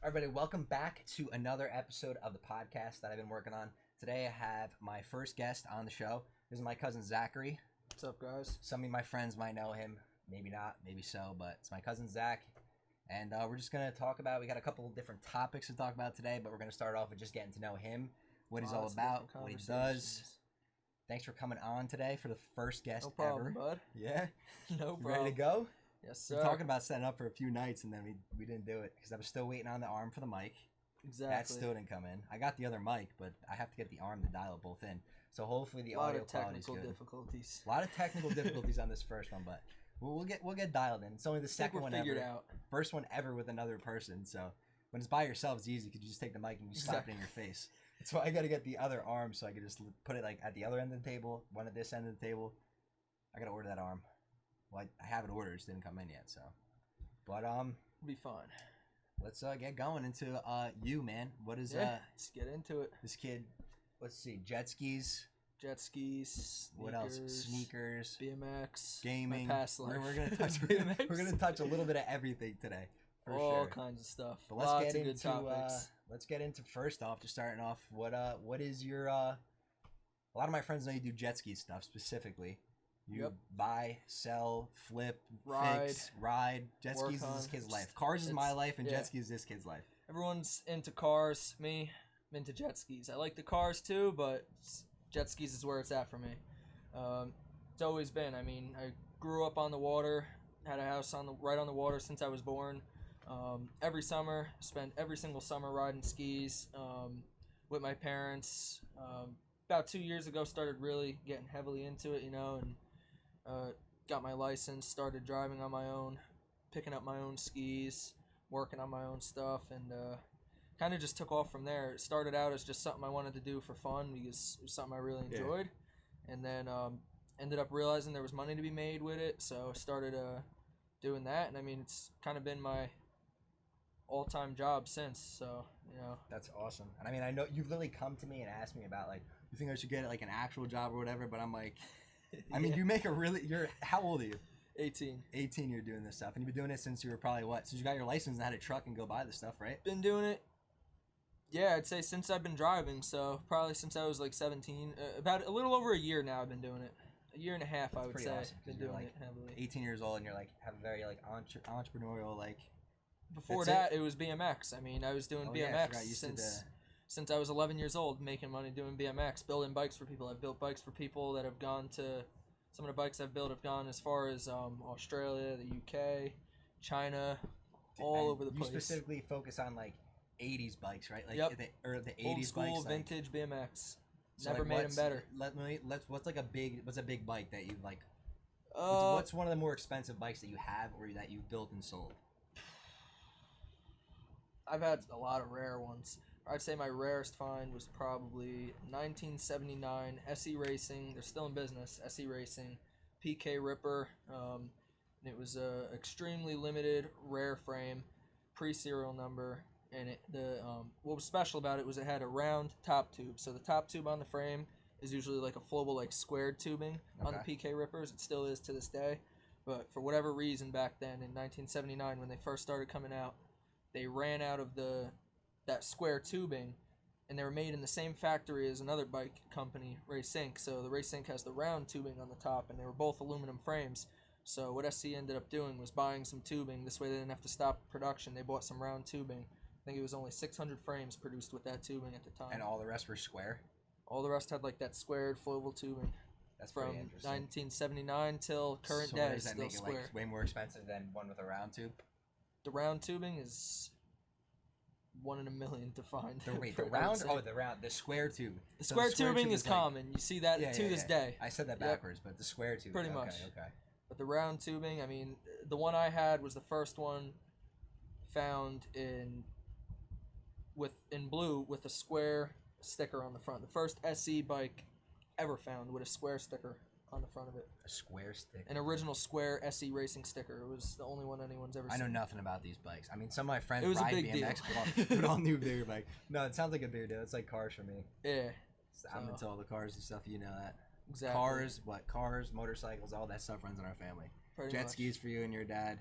Everybody, welcome back to another episode of the podcast that I've been working on. Today I have my first guest on the show. This is my cousin Zachary. What's up, guys? Some of my friends might know him, maybe not, maybe so, but it's my cousin Zach. And we're just going to talk about, we got a couple of different topics to talk about today, but we're going to start off with just getting to know him, what he's all about, what he does. Thanks for coming on today for the first guest ever. No problem, bud. Yeah? No problem. Ready to go? Yes, sir. We're talking about setting up for a few nights, and then we didn't do it because I was still waiting on the arm for the mic. Exactly. That still didn't come in. I got the other mic, but I have to get the arm to dial it both in. So hopefully the audio quality is good. A lot of technical difficulties. A lot of technical difficulties on this first one, but we'll get dialed in. It's only the second one ever. Out. First one ever with another person. So when it's by yourself, it's easy because you just take the mic and you slap it in your face. So I got to get the other arm so I can just put it like at the other end of the table, one at this end of the table. I got to order that arm. Well, I have it ordered, it just didn't come in yet. So, but It'll be fun. Let's get going into you, man. What is let's get into it. This kid, let's see, Jetskis. Jetskis, sneakers, what else? Sneakers, BMX, gaming. My past life. We're gonna touch BMX. We're gonna touch a little bit of everything today. All kinds of stuff. But Lots of good topics. Let's get into first off, just starting off. What is your a lot of my friends know you do jet ski stuff specifically. You buy, sell, flip, fix, ride. Jet skis is this kid's life. Cars is my life, and jet skis is this kid's life. Everyone's into cars. Me, I'm into jet skis. I like the cars too, but jet skis is where it's at for me. It's always been. I mean, I grew up on the water, had a house right on the water since I was born. Every summer, spent every single summer riding skis with my parents. About 2 years ago, started really getting heavily into it, and got my license, started driving on my own, picking up my own skis, working on my own stuff, and kind of just took off from there. It started out as just something I wanted to do for fun because it was something I really enjoyed, and then ended up realizing there was money to be made with it, so I started doing that, and I mean, it's kind of been my all-time job since, so, That's awesome. And I mean, I know you've literally come to me and asked me about, like, you think I should get, like, an actual job or whatever, but I'm like, I mean, you make how old are you? 18. 18 you're doing this stuff, and you've been doing it since you were probably what? Since you got your license and had a truck and go buy this stuff, right? Been doing it, I'd say since I've been driving, so probably since I was like 17. About a little over a year now I've been doing it. A year and a half, I would say. Awesome, been doing it heavily. 18 years old, and you're like, have a very like entrepreneurial, like... Before that, it was BMX. I mean, I was doing BMX since I was 11 years old, making money doing BMX, building bikes for people. I've built bikes for people that have gone to... Some of the bikes I've built have gone as far as Australia, the UK, China, all over the place. You specifically focus on, like, 80s bikes, right? Like, the 80s old school, bikes, vintage BMX. So Never made them better. What's a big bike that you like? What's one of the more expensive bikes that you have or that you've built and sold? I've had a lot of rare ones. I'd say my rarest find was probably 1979 SE Racing. They're still in business. SE Racing, PK Ripper. And it was a extremely limited rare frame, pre-serial number. And what was special about it was it had a round top tube. So the top tube on the frame is usually like a flowable, like squared tubing on the PK Rippers. It still is to this day. But for whatever reason back then in 1979 when they first started coming out, they ran out of that square tubing, and they were made in the same factory as another bike company, Race Inc. So the Race Inc. has the round tubing on the top, and they were both aluminum frames. So what SC ended up doing was buying some tubing. This way they didn't have to stop production. They bought some round tubing. I think it was only 600 frames produced with that tubing at the time. And all the rest were square? All the rest had like that squared flowable tubing. That's from pretty interesting. 1979 till current day. Does that make it like way more expensive than one with a round tube? The round tubing is 1 in a million to find. The square tube. The square tubing is common. You see that to this day. I said that backwards, but the square tube. Pretty much. Okay. But the round tubing, I mean, the one I had was the first one found in blue with a square sticker on the front. The first SE bike ever found with a square sticker on the front of it. A square sticker? An original square SE racing sticker. It was the only one anyone's ever seen. I know nothing about these bikes. I mean, some of my friends ride BMX, but all new bigger bike. No, it sounds like a bigger deal. It's like cars for me. Yeah. I'm into all the cars and stuff, you know that. Exactly. Cars, motorcycles, all that stuff runs in our family. Jet skis for you and your dad.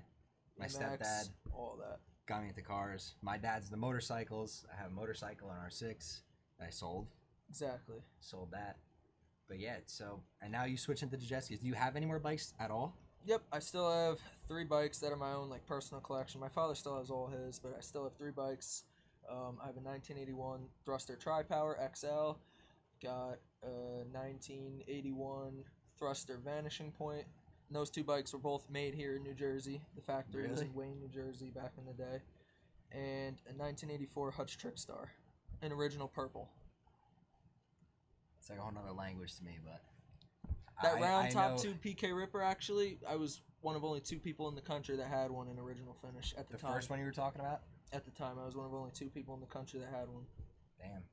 My BMX, stepdad. All that. got me into cars. My dad's the motorcycles. I have a motorcycle, an R6 that I sold. Exactly. Sold that. But yeah, and now you switch into the Jetskis. Do you have any more bikes at all? Yep, I still have 3 bikes that are my own, like, personal collection. My father still has all his, but I still have 3 bikes. I have a 1981 Thruster Tri-Power XL. Got a 1981 Thruster Vanishing Point. And those 2 bikes were both made here in New Jersey. The factory was in Wayne, New Jersey back in the day. And a 1984 Hutch Trickstar in original purple. It's like a whole nother language to me, but... That round top tube PK Ripper, actually, I was one of only 2 people in the country that had one in original finish at the time. The first one you were talking about? At the time, I was one of only 2 people in the country that had one. Damn.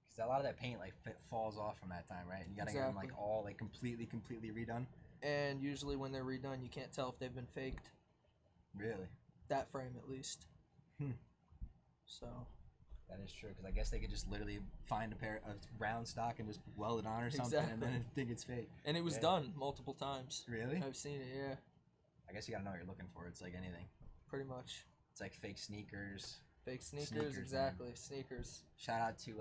Because a lot of that paint, like, falls off from that time, right? And you gotta get them, like, all, like, completely redone. And usually when they're redone, you can't tell if they've been faked. Really? That frame, at least. So... That is true, because I guess they could just literally find a pair of round stock and just weld it on or something, and then think it's fake. And it was done multiple times. Really? I've seen it, yeah. I guess you gotta know what you're looking for. It's like anything. Pretty much. It's like fake sneakers. Fake sneakers, exactly. Man. Sneakers. Shout out to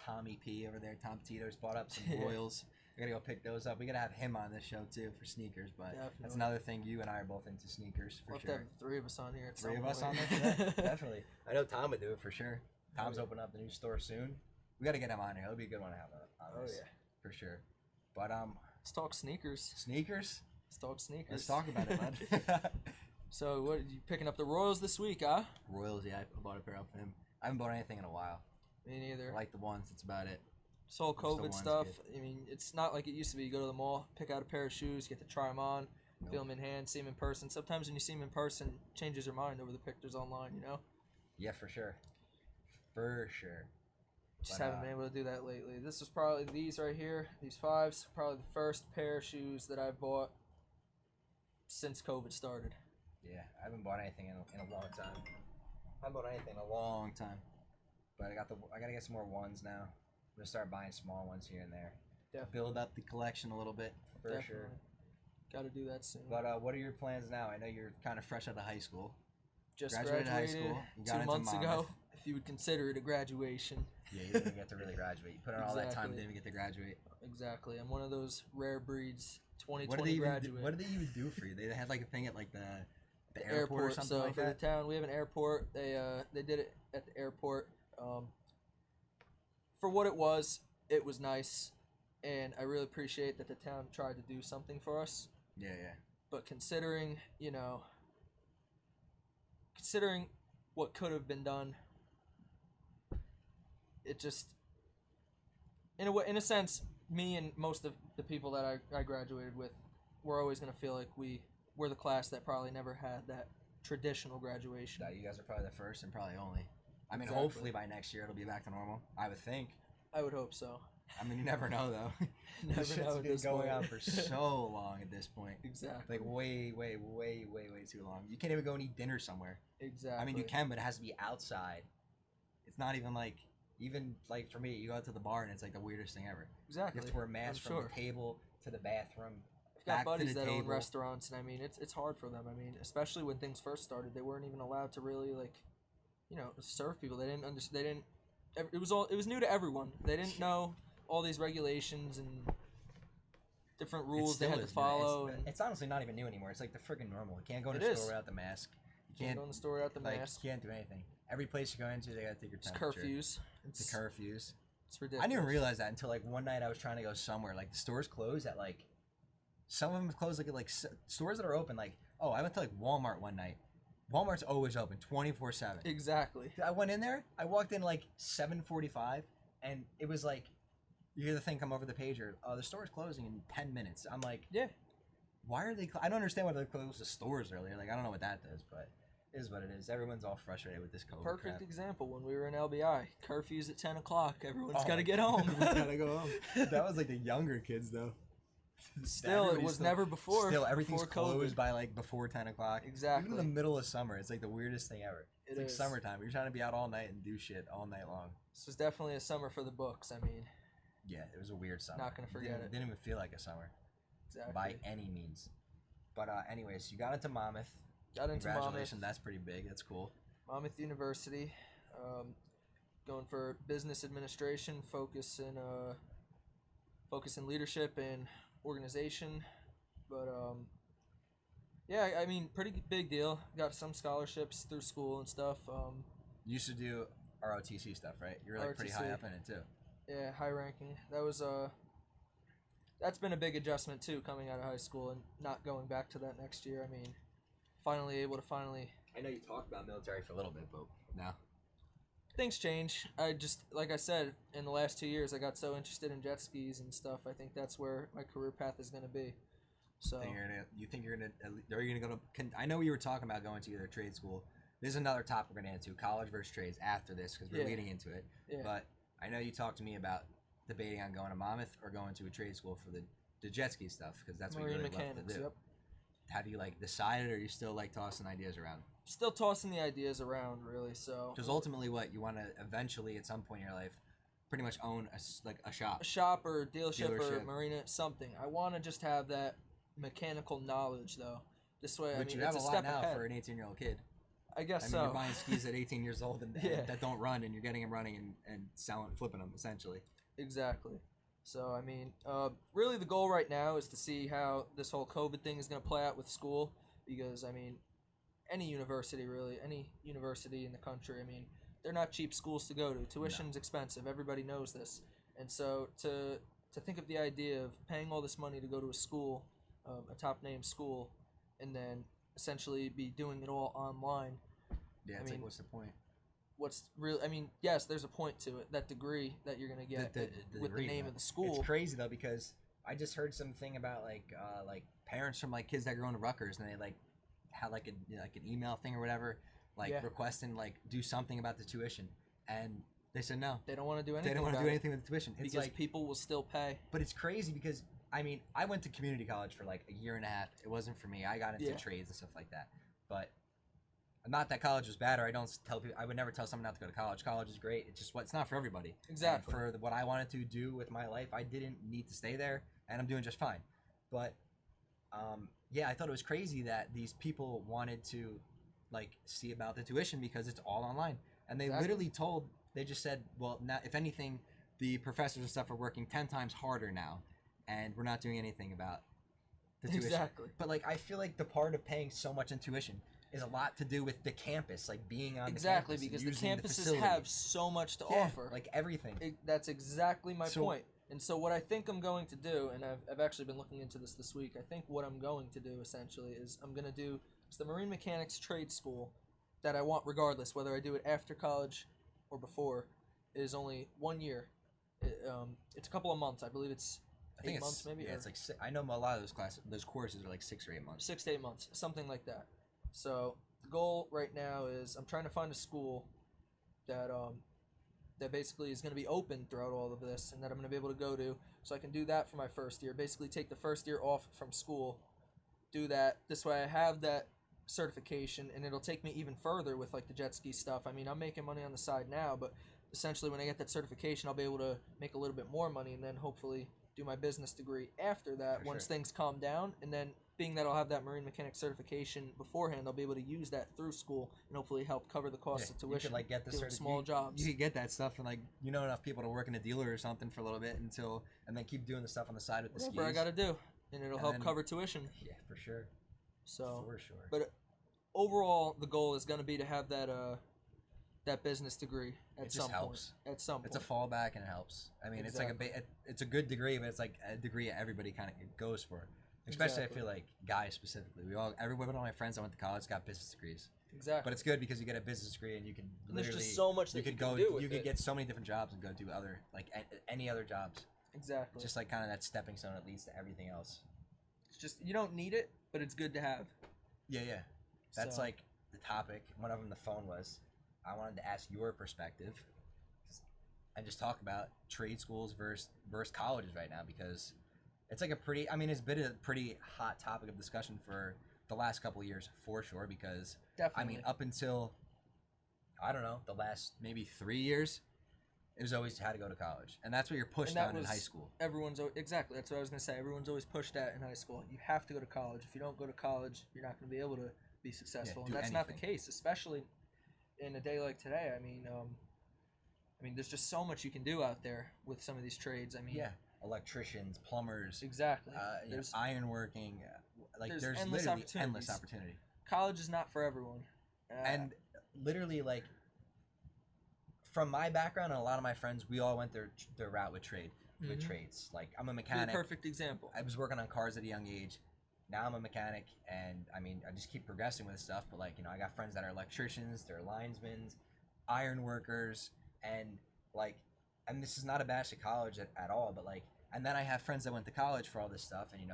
Tommy P over there. Tom Tito's bought up some Royals. We gotta go pick those up. We gotta have him on this show too for sneakers, but that's another thing. You and I are both into sneakers for sure. We'll have 3 of us on here. 3 of us on there? Yeah, definitely. I know Tom would do it for sure. Tom's opening up the new store soon. We got to get him on here. It'll be a good one to have on this. Oh, yeah. For sure. But, let's talk sneakers. Sneakers? Let's talk sneakers. Let's talk about it, bud. So, what, you picking up the Royals this week, huh? Royals, yeah. I bought a pair up for him. I haven't bought anything in a while. Me neither. I like the ones. That's about it. This whole COVID stuff, I mean, it's not like it used to be. You go to the mall, pick out a pair of shoes, get to try them on, feel them in hand, see them in person. Sometimes when you see them in person, it changes your mind over the pictures online, you know? Yeah, for sure. For sure. Just haven't been able to do that lately. This was probably these right here, these 5s, probably the first pair of shoes that I've bought since COVID started. Yeah, I haven't bought anything in a long time. I haven't bought anything in a long time. But I gotta get some more ones now. I'm gonna start buying small ones here and there. Definitely. Build up the collection a little bit for sure. Gotta do that soon. But what are your plans now? I know you're kind of fresh out of high school. Just graduated high school. You got 2 months ago. If you would consider it a graduation. Yeah, you didn't get to really graduate. You put in all that time, didn't even get to graduate. Exactly. I'm one of those rare breeds. 2020 graduate. What did they even do for you? They had like a thing at like the airport or something like that? So for the town, we have an airport. They did it at the airport. For what it was nice. And I really appreciate that the town tried to do something for us. Yeah, yeah. But considering what could have been done, it just, in a sense, me and most of the people that I graduated with, we're always going to feel like we're the class that probably never had that traditional graduation. Yeah, you guys are probably the first and probably only. I mean, hopefully by next year it'll be back to normal. I would think. I would hope so. I mean, you never know, though. Never know. It's been going on for so long at this point. Exactly. Like way too long. You can't even go and eat dinner somewhere. Exactly. I mean, you can, but it has to be outside. It's not even like for me, you go out to the bar and it's like the weirdest thing ever. Exactly. You have to wear a mask from the table to the bathroom. I've got buddies that own restaurants, and I mean, it's hard for them. I mean, especially when things first started, they weren't even allowed to really serve people. They didn't understand. It was new to everyone. They didn't know all these regulations and different rules they had to follow. It's honestly not even new anymore. It's like the friggin' normal. You can't go in the store without the mask. You can't go in the store without the mask. You can't do anything. Every place you go into, they gotta take your temperature. It's curfews. It's the curfews. It's ridiculous. I didn't even realize that until one night I was trying to go somewhere. Like the stores close at some of them close at stores that are open. I went to Walmart one night. Walmart's always open 24/7. Exactly. I went in there. I walked in 7:45, and it was you hear the thing come over the pager. The store's closing in 10 minutes. I'm like, yeah. Why are they? I don't understand why they close the stores earlier. I don't know what that does, but it is what it is. Everyone's all frustrated with this COVID Perfect crap. Example when we were in LBI. Curfews at 10 o'clock. Everyone's got to get home. Everyone's got to go home. That was the younger kids though. Still, it was never before. Still, everything's before closed by before 10 o'clock. Exactly. Even in the middle of summer, it's the weirdest thing ever. It's summertime. You're trying to be out all night and do shit all night long. This was definitely a summer for the books. I mean, yeah, it was a weird summer. Not gonna forget it. Didn't even feel like a summer. Exactly. By any means. But anyways, you got into Monmouth. Got into Congratulations, Monmouth. that's pretty big. That's cool. Monmouth University, going for business administration, focus in leadership and organization. But yeah, I mean, pretty big deal. Got some scholarships through school and stuff. You used to do ROTC stuff, right? You're like pretty high up in it too. Yeah, high ranking. That's been a big adjustment too, coming out of high school and not going back to that next year. I mean, finally able to I know you talked about military for a little bit, but now things change. I just, like I said, in the last 2 years, I got so interested in jet skis and stuff. I think that's where my career path is going to be. So you think you're gonna? Are you gonna go to? I know you were talking about going to either trade school. This is another topic we're gonna get into, college versus trades, after this, because we're leading into it. Yeah. But I know you talked to me about debating on going to Monmouth or going to a trade school for the jet ski stuff, because that's what you really love to do. Yep. Have you like decided, or are you still like tossing ideas around? Still tossing the ideas around, really. So because ultimately, what you want to eventually, at some point in your life, pretty much own a shop or a dealership or marina, something. I want to just have that mechanical knowledge, though. This way, which I mean, you have it's a a lot step now ahead. for an 18-year-old kid. I guess so. You're buying skis at 18 years old and that don't run, and you're getting them running and flipping them, essentially. Exactly. So, I mean, really the goal right now is to see how this whole COVID thing is going to play out with school, because, I mean, any university in the country, I mean, they're not cheap schools to go to. Tuition's expensive. Everybody knows this. And so to think of the idea of paying all this money to go to a school, a top-name school, and then essentially be doing it all online. Yeah, it's like, what's the point? What's real? I mean, yes, there's a point to it. That degree that you're gonna get with the name of the school. It's crazy though, because I just heard something about like parents from like kids that are going to Rutgers, and they like had like an email thing or whatever, requesting like do something about the tuition, and they said no. They don't want to do anything. They don't want to do anything with the tuition. It's because people will still pay. But it's crazy because I mean, I went to community college for like a year and a half. It wasn't for me. I got into trades and stuff like that. But not that college was bad, or I don't tell people. I would never tell someone not to go to college. College is great. It's just it's not for everybody. Exactly. And for what I wanted to do with my life, I didn't need to stay there, and I'm doing just fine. But yeah, I thought it was crazy that these people wanted to like see about the tuition because it's all online, and they literally they just said, well, now if anything, the professors and stuff are working 10 times harder now, and we're not doing anything about the tuition. Exactly. But like, I feel like the part of paying so much in tuition is a lot to do with the campus, like being on the campus. Because the campuses have so much to offer. Like everything. That's exactly my point. And so what I think I'm going to do, and I've actually been looking into this week, I think what I'm going to do essentially is I'm going to do the Marine Mechanics Trade School that I want regardless, whether I do it after college or before, is only 1 year. It's a couple of months. I believe it's 8 months maybe? Yeah, it's like I know a lot of those courses are like 6 or 8 months. 6 to 8 months, something like that. So the goal right now is I'm trying to find a school that that basically is going to be open throughout all of this, and that I'm going to be able to go to, so I can do that for my first year. Basically take the first year off from school, do that. This way I have that certification, and it'll take me even further with like the jet ski stuff. I mean, I'm making money on the side now, but essentially when I get that certification, I'll be able to make a little bit more money, and then hopefully do my business degree after that once things calm down. And then being that I'll have that marine mechanic certification beforehand, I'll be able to use that through school and hopefully help cover the cost of tuition. You could like get the small jobs. You could get that stuff and like enough people to work in a dealer or something for a little bit and then keep doing the stuff on the side with the skis. Whatever I got to do, and it'll help cover tuition. Yeah, for sure. So for sure. But overall, the goal is going to be to have that business degree at some point. At some point. It's a fallback and it helps. I mean, it's like it's a good degree, but it's like a degree everybody kind of goes for. Especially, I feel like guys specifically. Every one of my friends that went to college got business degrees. Exactly. But it's good because you get a business degree and you can literally. There's just so much that you can do with it. You could get so many different jobs and go do other any other jobs. Exactly. Just like kind of that stepping stone that leads to everything else. It's just you don't need it, but it's good to have. Yeah. That's like the topic. One of them, the phone was. I wanted to ask your perspective and just talk about trade schools versus colleges right now, because it's like it's been a pretty hot topic of discussion for the last couple of years for sure, because definitely. up until I don't know, the last maybe 3 years, it was always had to go to college, and that's what you're pushed on in high school. Exactly, that's what I was gonna say. Everyone's always pushed at in high school. You have to go to college. If you don't go to college, you're not gonna be able to be successful, and that's not the case, especially in a day like today, I mean, there's just so much you can do out there with some of these trades. I mean, Yeah, electricians, plumbers, exactly. there's ironworking. Like there's endless literally opportunities. endless opportunity. College is not for everyone. And literally, like, from my background and a lot of my friends, we all went their route with trades. Like, I'm a You're mechanic. the perfect example. I was working on cars at a young age. Now I'm a mechanic, and I mean, I just keep progressing with stuff. But like, I got friends that are electricians, they're linesmen, iron workers, and like, and this is not a bash at college at all. But like, and then I have friends that went to college for all this stuff, and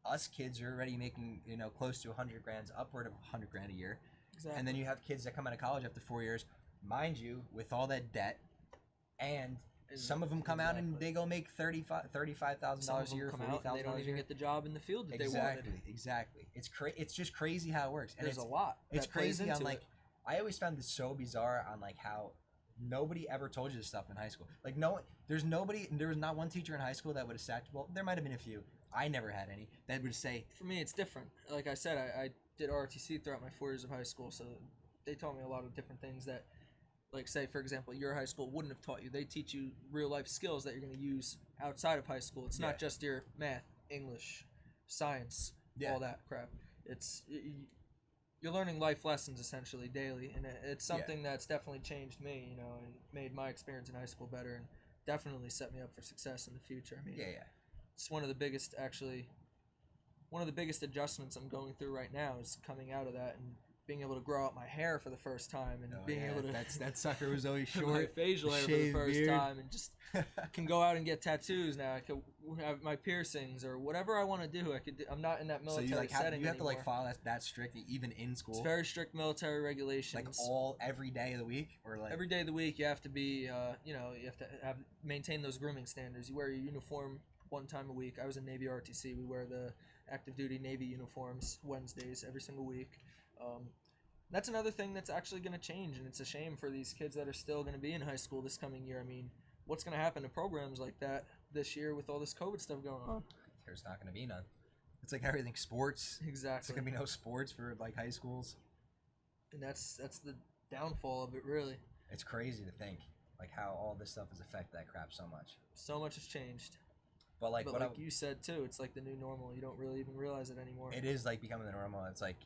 us kids are already making close to 100 grand, upward of 100 grand a year. Exactly. And then you have kids that come out of college after 4 years, mind you, with all that debt, and some of them come out and they go make $35,000 a year, $40,000 they don't even get the job in the field that they wanted. Exactly. It's just crazy how it works. And there's a lot. It's crazy on like. I always found this so bizarre on like how nobody ever told you this stuff in high school. Like there was not one teacher in high school that would have sacked. Well, there might have been a few. I never had any that would say. For me, it's different. Like I said, I did ROTC throughout my 4 years of high school, so they taught me a lot of different things that, like, say, for example, your high school wouldn't have taught you. They teach you real-life skills that you're going to use outside of high school. It's not just your math, English, science, all that crap. You're learning life lessons, essentially, daily, and it's something that's definitely changed me, and made my experience in high school better, and definitely set me up for success in the future. I mean, it's one of the biggest adjustments I'm going through right now is coming out of that and being able to grow out my hair for the first time and being able to that sucker was always short. My facial hair for the first time, and just can go out and get tattoos now. I can have my piercings or whatever I want to do. I'm not in that military setting. You have anymore. to follow that strict even in school. It's very strict military regulations. Like every day of the week, or like every day of the week you have to be you have to maintain those grooming standards. You wear your uniform one time a week. I was in Navy RTC. We wear the active duty Navy uniforms Wednesdays every single week. That's another thing that's actually going to change, and it's a shame for these kids that are still going to be in high school this coming year. I mean, what's going to happen to programs like that this year with all this COVID stuff going on? There's not going to be none. It's like everything sports. Exactly. There's going to be no sports for like high schools. And that's the downfall of it, really. It's crazy to think like how all this stuff has affected that crap so much. So much has changed. But like you said too, it's like the new normal. You don't really even realize it anymore. It is like becoming the normal. It's like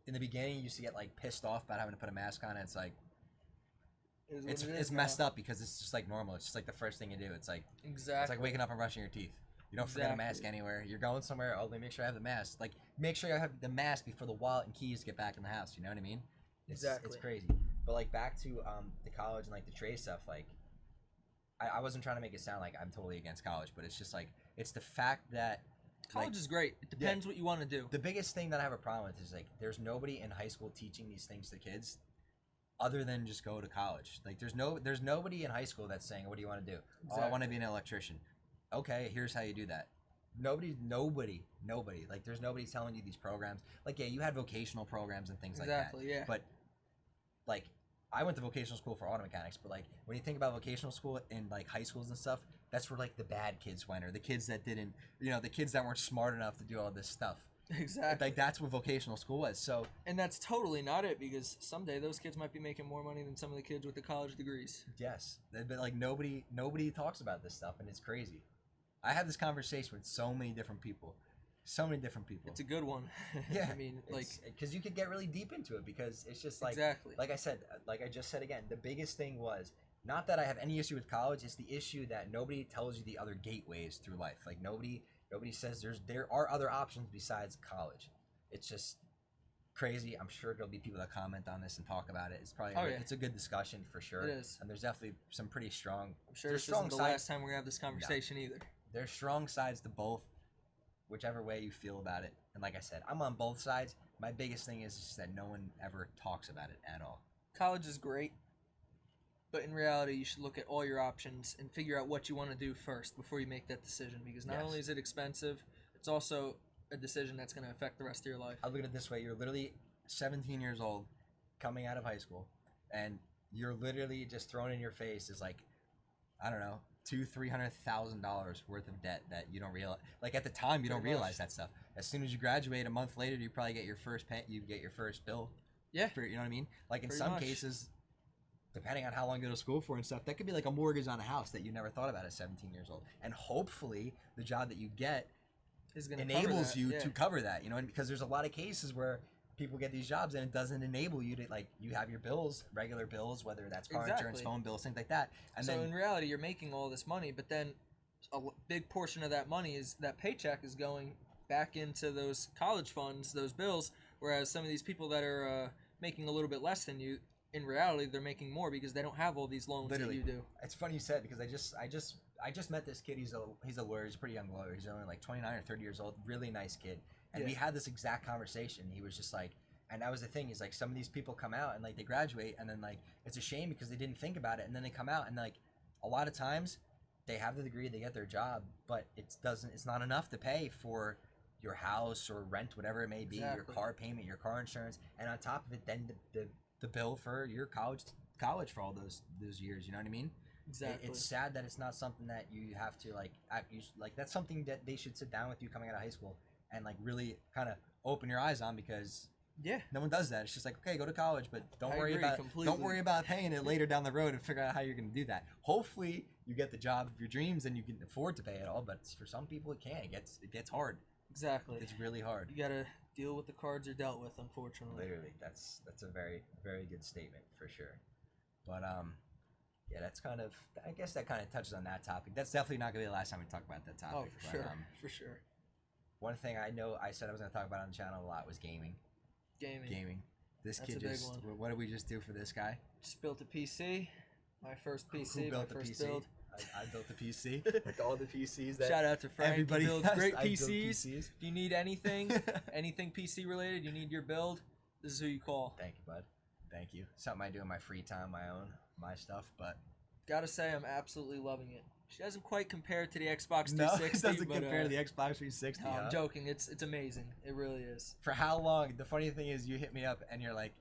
in the beginning you used to get like pissed off about having to put a mask on. And it's like it's messed up because it's just like normal. It's just like the first thing you do. It's like It's like waking up and brushing your teeth. You don't forget a mask anywhere. You're going somewhere. Oh, let me make sure I have the mask. Like make sure I have the mask before the wallet and keys get back in the house. You know what I mean? It's crazy. But like back to the college and like the trade stuff. Like I wasn't trying to make it sound like I'm totally against college, but it's just like it's the fact that college is great. It depends what you want to do. The biggest thing that I have a problem with is like there's nobody in high school teaching these things to kids other than just go to college. Like there's nobody in high school that's saying, what do you want to do? Exactly. Oh, I want to be an electrician. Okay, here's how you do that. Nobody. Like there's nobody telling you these programs. Like you had vocational programs and things like that. Exactly, yeah. But like I went to vocational school for auto mechanics, but like when you think about vocational school in like high schools and stuff, that's where like the bad kids went, or the kids that didn't, the kids that weren't smart enough to do all this stuff. Exactly. Like that's what vocational school was. So. And that's totally not it, because someday those kids might be making more money than some of the kids with the college degrees. Yes, but like nobody talks about this stuff, and it's crazy. I had this conversation with so many different people. It's a good one. Yeah, I mean, like, because you could get really deep into it, because it's just like like I just said again, the biggest thing was not that I have any issue with college. It's the issue that nobody tells you the other gateways through life. Like nobody says there are other options besides college. It's just crazy. I'm sure there'll be people that comment on this and talk about it. It's probably it's a good discussion for sure. It is, and there's definitely some pretty strong. I'm sure this isn't the last time we're gonna have this conversation either. There's strong sides to both, whichever way you feel about it. And like I said, I'm on both sides. My biggest thing is just that no one ever talks about it at all. College is great, but in reality, you should look at all your options and figure out what you want to do first before you make that decision, because not only is it expensive, it's also a decision that's going to affect the rest of your life. I look at it this way. You're literally 17 years old, coming out of high school, and you're literally just thrown in your face is like, I don't know, $200,000-$300,000 worth of debt that you don't realize. Like at the time, you don't realize that stuff. As soon as you graduate, a month later, you probably get your first bill. Yeah. You know what I mean? Like in Pretty some much. cases, depending on how long you go to school for and stuff, that could be like a mortgage on a house that you never thought about at 17 years old. And hopefully the job that you get Is gonna enables cover that. you Yeah. to cover that, you know, and because there's a lot of cases where people get these jobs and it doesn't enable you to, like, you have your bills, regular bills, whether that's car insurance, Exactly. phone bills, things like that. And So then in reality, you're making all this money, but then big portion of that money is that paycheck is going back into those college funds, those bills. Whereas some of these people that are making a little bit less than you, in reality, they're making more because they don't have all these loans Literally. that you do. It's funny you said, because I just met this kid. He's a lawyer. He's a pretty young lawyer. He's only like 29 or 30 years old. Really nice kid. And we had this exact conversation. He was just like, and that was the thing, is like some of these people come out and like they graduate and then like it's a shame because they didn't think about it, and then they come out and like a lot of times they have the degree, they get their job, but it's not enough to pay for your house or rent, whatever it may be, your car payment, your car insurance, and on top of it, then the bill for your college for all those years. You know what I mean? Exactly. It's sad that it's not something that you have to like that's something that they should sit down with you coming out of high school and like really kind of open your eyes on, because no one does that. It's just like, okay, go to college, but don't worry about paying it later down the road and figure out how you're going to do that. Hopefully you get the job of your dreams and you can afford to pay it all, but for some people it can't. It gets hard. Exactly. It's really hard. You gotta deal with the cards you're dealt with, unfortunately. Literally, that's a very, very good statement for sure. But yeah, that's kind of, I guess that kind of touches on that topic. That's definitely not gonna be the last time we talk about that topic. Oh, for sure. For sure. One thing I know I said I was gonna talk about on the channel a lot was gaming. This That's kid a big just, one. what did we just do for this guy? Just built a PC. My first PC. Who built my the first PC? build. I built the PC. Like all the PCs that Shout out to Frank. everybody He builds has. great I build PCs. PCs. If you need anything PC related, you need your build, this is who you call. Thank you, bud. Thank you. Something I do in my free time, my stuff, but Gotta say, I'm absolutely loving it. She doesn't quite compare to the Xbox 360. no, it doesn't but, compare to the Xbox 360. No, huh? I'm joking. It's amazing. It really is. For how long? The funny thing is, you hit me up and you're like,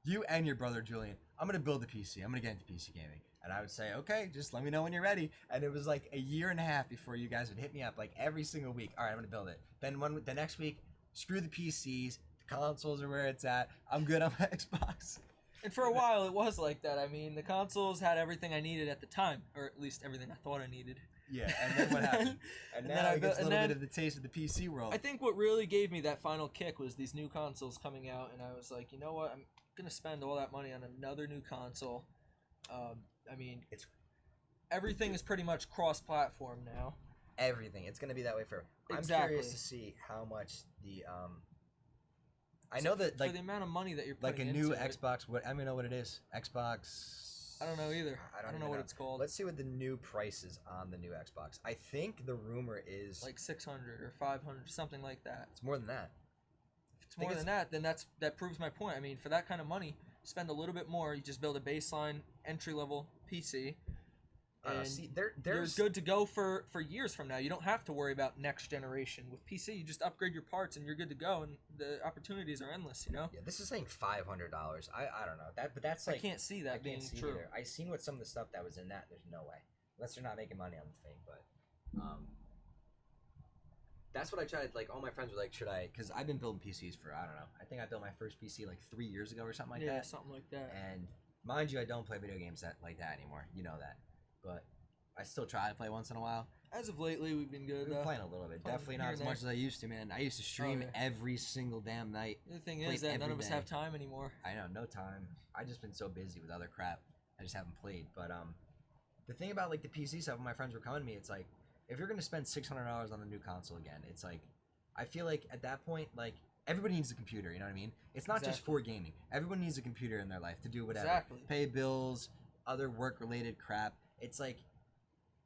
you and your brother Julian, I'm gonna build a PC. I'm gonna get into PC gaming. And I would say, okay, just let me know when you're ready. And it was like a year and a half before you guys would hit me up like every single week. All right, I'm gonna build it. Then the next week, screw the PCs. The consoles are where it's at. I'm good on my Xbox. And for a while, it was like that. I mean, the consoles had everything I needed at the time, or at least everything I thought I needed. Yeah, and then what happened? And now it gets a little bit of the taste of the PC world. I think what really gave me that final kick was these new consoles coming out, and I was like, you know what? I'm gonna spend all that money on another new console. I mean, everything is pretty much cross-platform now. Everything. It's gonna be that way forever. Exactly. I'm curious to see how much the I know that like for the amount of money that you're like a putting new into it, Xbox. What I don't even know what it is. Xbox. I don't know either. I don't know even what it's called. Let's see what the new price is on the new Xbox. I think the rumor is Like 600 or 500, something like that. it's more than that. If it's more than that, then that proves my point. I mean, for that kind of money, spend a little bit more. You just build a baseline entry-level PC, and See, you're good to go for years from now. You don't have to worry about next generation. With PC, you just upgrade your parts and you're good to go, and the opportunities are endless, you know? Yeah, this is saying $500. I don't know. But that's like I can't see that being true. Either. I seen what some of the stuff that was in that. There's no way. Unless they're not making money on the thing, but that's what I tried. Like, all my friends were like, should I? Because I've been building PCs for, I don't know. I think I built my first PC like 3 years ago or something like that. Yeah, something like that. And mind you, I don't play video games like that anymore. You know that. But I still try to play once in a while. As of lately, we've been good. We've been playing a little bit. Definitely not here as and much as I used to, man. I used to stream every single damn night. The thing is that none of us have time anymore. I know, no time. I've just been so busy with other crap. I just haven't played. But the thing about like the PC stuff, when my friends were coming to me, it's like, if you're gonna spend $600 on the new console again, it's like, I feel like at that point, like, everybody needs a computer, you know what I mean? It's not just for gaming. Everyone needs a computer in their life to do whatever. Exactly. Pay bills, other work-related crap. It's like,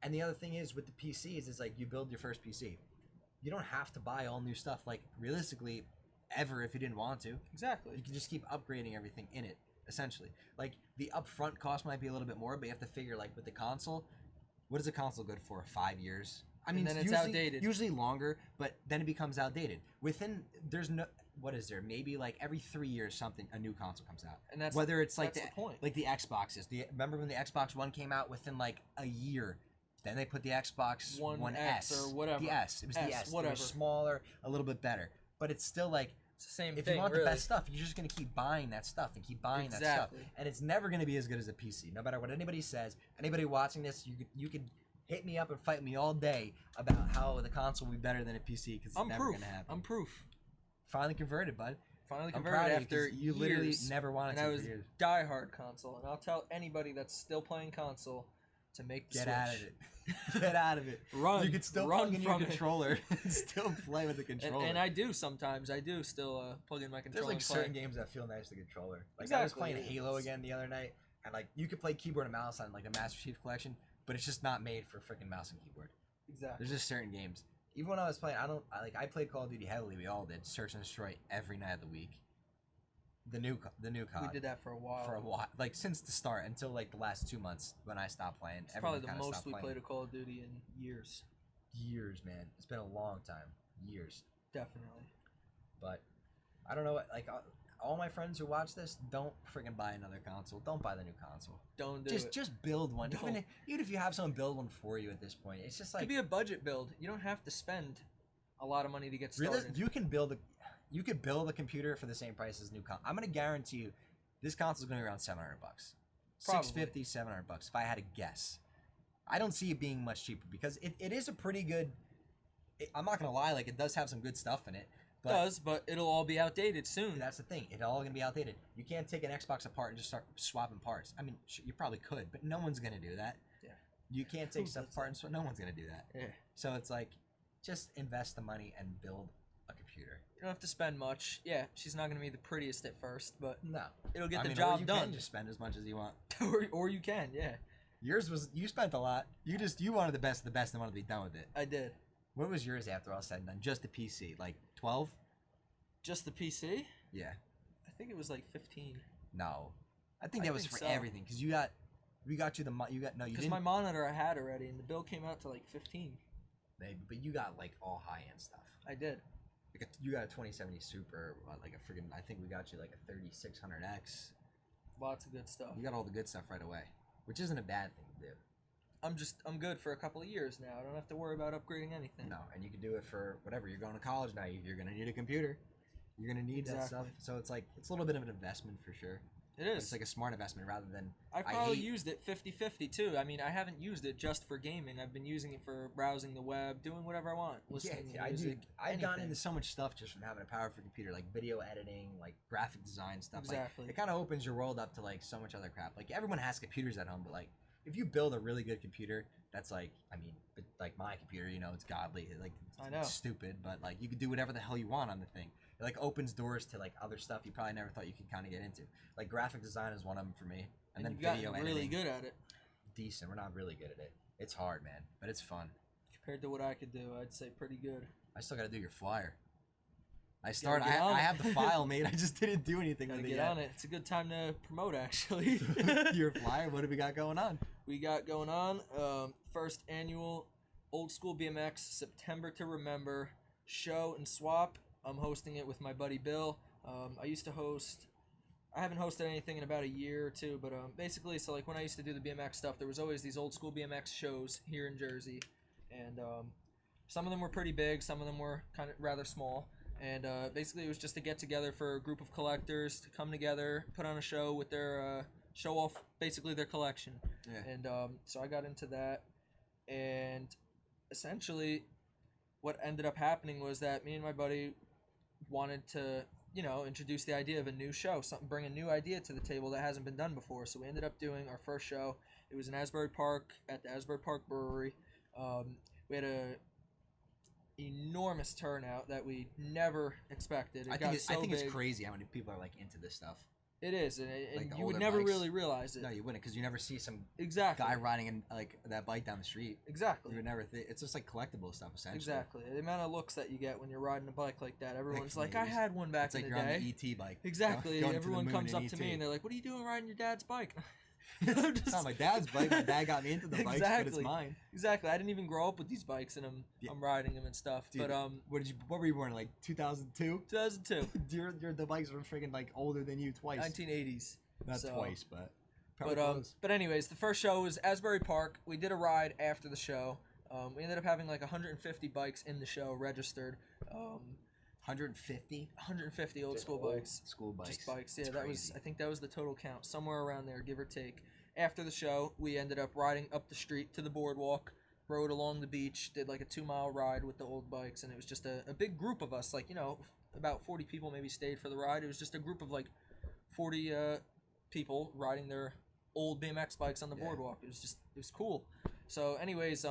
and the other thing is with the PCs, is like you build your first PC. You don't have to buy all new stuff, like, realistically, ever if you didn't want to. Exactly. You can just keep upgrading everything in it, essentially. Like, the upfront cost might be a little bit more, but you have to figure, like, with the console, what is a console good for? 5 years? I mean, and then it's outdated. Usually longer, but then it becomes outdated. Within, there's no, what is there? Maybe like every 3 years, a new console comes out. And that's whether it's like the point. Like the Xboxes. Remember when the Xbox One came out within like a year? Then they put the Xbox One S or whatever. The S. It was the S. Whatever. They were smaller, a little bit better, but it's still like, It's the same if thing, you want really. the best stuff, you're just gonna keep buying that stuff and keep buying that stuff, and it's never gonna be as good as a PC. No matter what anybody says, anybody watching this, you could hit me up and fight me all day about how the console will be better than a PC because it's never gonna happen. I'm proof. Finally converted, bud. Finally converted after you literally years, never wanted and to. I was for years. diehard console, and I'll tell anybody that's still playing console to make the Get switch. out of it. Get out of it. Run. You could still run plug in from your controller and still play with the controller. And I do sometimes. I do still plug in my controller. There's like and play. certain games that feel nice to controller. Like Exactly. I was playing Halo again the other night, and like you could play keyboard and mouse on like the Master Chief Collection, but it's just not made for freaking mouse and keyboard. Exactly. There's just certain games. Even when I was playing, I played Call of Duty heavily. We all did. Search and Destroy every night of the week. The new COD. We did that for a while. Like since the start until like the last 2 months when I stopped playing. It's probably the most we played a Call of Duty in years. Years, man. It's been a long time. Years. Definitely. But I don't know. Like all my friends who watch this, don't freaking buy another console. Don't buy the new console. Don't do it. Just build one. Even if you have someone build one for you at this point, it's just like it could be a budget build. You don't have to spend a lot of money to get started. Really, you could build a computer for the same price as new console. I'm gonna guarantee you, this console is gonna be around $700. $650, $700 if I had to guess. I don't see it being much cheaper because it is a pretty good. I'm not gonna lie, like it does have some good stuff in it. But it'll all be outdated soon. That's the thing. It's all gonna be outdated. You can't take an Xbox apart and just start swapping parts. I mean, you probably could, but no one's gonna do that. Yeah. You can't take stuff apart and swap. No one's gonna do that. Yeah. So it's like, just invest the money and build a computer. You don't have to spend much. Yeah, she's not gonna be the prettiest at first, but no, it'll get the job done. You can just spend as much as you want. or you can, yeah. Yours was you spent a lot. You wanted the best of the best and wanted to be done with it. I did. What was yours after all said and done? Just the PC, like 12? Just the PC? Yeah. I think it was like 15. No, I think that was for everything because we got you no you didn't. Because my monitor I had already and the bill came out to like 15. Maybe, but you got like all high end stuff. I did. Like you got a 2070 Super, like a friggin'. I think we got you like a 3600X. Lots of good stuff. You got all the good stuff right away, which isn't a bad thing to do. I'm good for a couple of years now. I don't have to worry about upgrading anything. No, and you can do it for whatever. You're going to college now. You're gonna need a computer. You're gonna need that stuff. So it's like it's a little bit of an investment for sure. It is. It's like a smart investment rather than. I probably used it 50-50 too. I mean, I haven't used it just for gaming. I've been using it for browsing the web, doing whatever I want, listening to music. I've gotten into so much stuff just from having a powerful computer, like video editing, like graphic design stuff. Exactly. Like, it kind of opens your world up to like so much other crap. Like everyone has computers at home, but like if you build a really good computer, that's like like my computer, it's godly. Like I know. It's stupid, but like you can do whatever the hell you want on the thing. It like opens doors to like other stuff you probably never thought you could kind of get into. Like graphic design is one of them for me, and then video editing. Really good at it. Decent. We're not really good at it. It's hard, man, but it's fun. Compared to what I could do, I'd say pretty good. I still got to do your flyer. I have the file made. I just didn't do anything with it yet. Get on it. It's a good time to promote, actually. Your flyer. What do we got going on? We got going on first annual Old School BMX September to Remember show and swap. I'm hosting it with my buddy Bill. I used to host. I haven't hosted anything in about a year or two, but basically, so like when I used to do the BMX stuff, there was always these old school BMX shows here in Jersey, and some of them were pretty big, some of them were kind of rather small, and basically it was just a get together for a group of collectors to come together, put on a show with their show off basically their collection, and so I got into that, and essentially, what ended up happening was that me and my buddy wanted to introduce the idea of a new show, bring a new idea to the table that hasn't been done before. So we ended up doing our first show. It was in Asbury Park at the Asbury Park Brewery. We had a enormous turnout that we never expected. I think it's crazy how many people are like into this stuff. It is, and Like you would never really realize it. No, you wouldn't, because you never see some exactly guy riding in like that bike down the street. Exactly. You would never think it's just like collectible stuff essentially. Exactly. The amount of looks that you get when you're riding a bike like that, everyone's like, I had one back in the day. It's like you're on the ET bike. Exactly. Going Everyone comes up to me ET. and they're like, "What are you doing riding your dad's bike?" It's not my dad's bike. My dad got me into the bikes, but it's mine. Exactly. I didn't even grow up with these bikes, and I'm riding them and stuff. Dude, but what were you born in, like 2002? 2002. The bikes were freaking like older than you twice. 1980s. Not twice, but but anyways, the first show was Asbury Park. We did a ride after the show. We ended up having like 150 bikes in the show registered. 150? 150 old Just school old bikes. School bikes. Just bikes. Yeah, It's that was. crazy. I think that was the total count, somewhere around there, give or take. After the show, we ended up riding up the street to the boardwalk, rode along the beach, did like a 2-mile ride with the old bikes, and it was just a big group of us. Like, you know, about 40 people maybe stayed for the ride. It was just a group of like 40 people riding their old BMX bikes on the boardwalk. It was cool. So, anyways,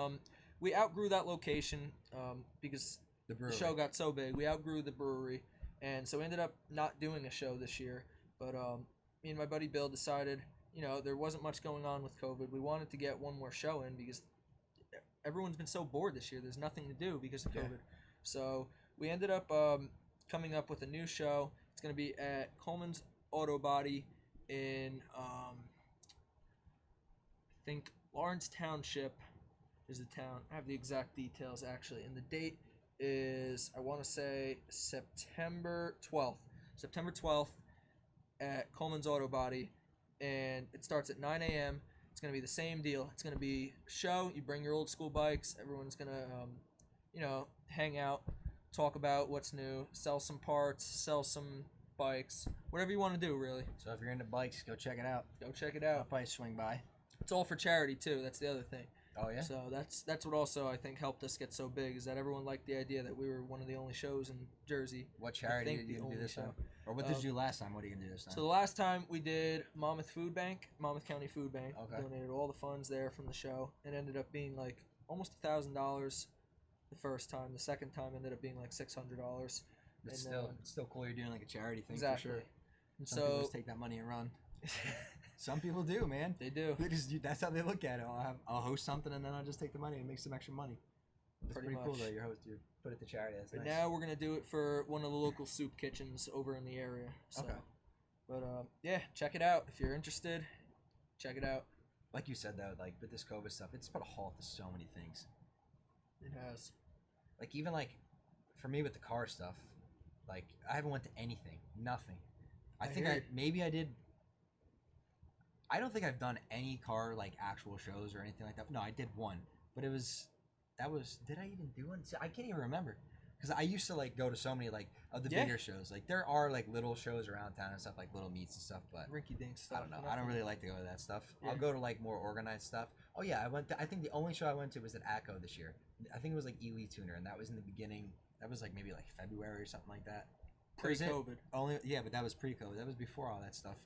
we outgrew that location because the show got so big. We outgrew the brewery, and so we ended up not doing a show this year. But me and my buddy Bill decided, you know, there wasn't much going on with COVID. We wanted to get one more show in because everyone's been so bored this year. There's nothing to do because of COVID. So we ended up coming up with a new show. It's going to be at Coleman's Auto Body in, I think, Lawrence Township is the town. I have the exact details, actually. And the date is, I want to say, September 12th. September 12th at Coleman's Auto Body. And it starts at 9 a.m. It's going to be the same deal. It's going to be a show. You bring your old school bikes. Everyone's going to, you know, hang out, talk about what's new, sell some parts, sell some bikes, whatever you want to do, really. So if you're into bikes, go check it out. Go check it I'll out. probably swing by. It's all for charity, too. That's the other thing. Oh, yeah? So that's what also, I think, helped us get so big, is that everyone liked the idea that we were one of the only shows in Jersey. What charity think did you the do only this time? show. Or what did you do last time? What are you going to do this time? So the last time we did Monmouth Food Bank, Monmouth County Food Bank. Okay. Donated all the funds there from the show. It ended up being like almost $1,000 the first time. The second time ended up being like $600. It's And, still cool you're doing like a charity thing exactly. for sure. And Some people so just take that money and run. Some people do, man. they do. That's how they look at it. I'll host something and then I'll just take the money and make some extra money. It's Pretty pretty cool much. that you put it to charity. That's But nice. now we're gonna do it for one of the local soup kitchens over in the area. So. Okay. But yeah, check it out if you're interested. Check it out. Like you said though, like with this COVID stuff, it's put a halt to so many things. It has. Like even like for me with the car stuff, like I haven't went to anything, nothing. I think hear you. maybe I did. I don't think I've done any car like actual shows or anything like that. No, I did one, but did I even do one? See, I can't even remember because I used to like go to so many like of the bigger shows. Like there are like little shows around town and stuff, like little meets and stuff, but Rinky dink stuff. I don't know. I don't really like to go to that stuff. Yeah. I'll go to like more organized stuff. Oh yeah, I think the only show I went to was at ACO this year. I think it was like Ely Tuner, and that was in the beginning. That was like maybe like February or something like that. Pre-COVID. But that was pre-COVID. That was before all that stuff.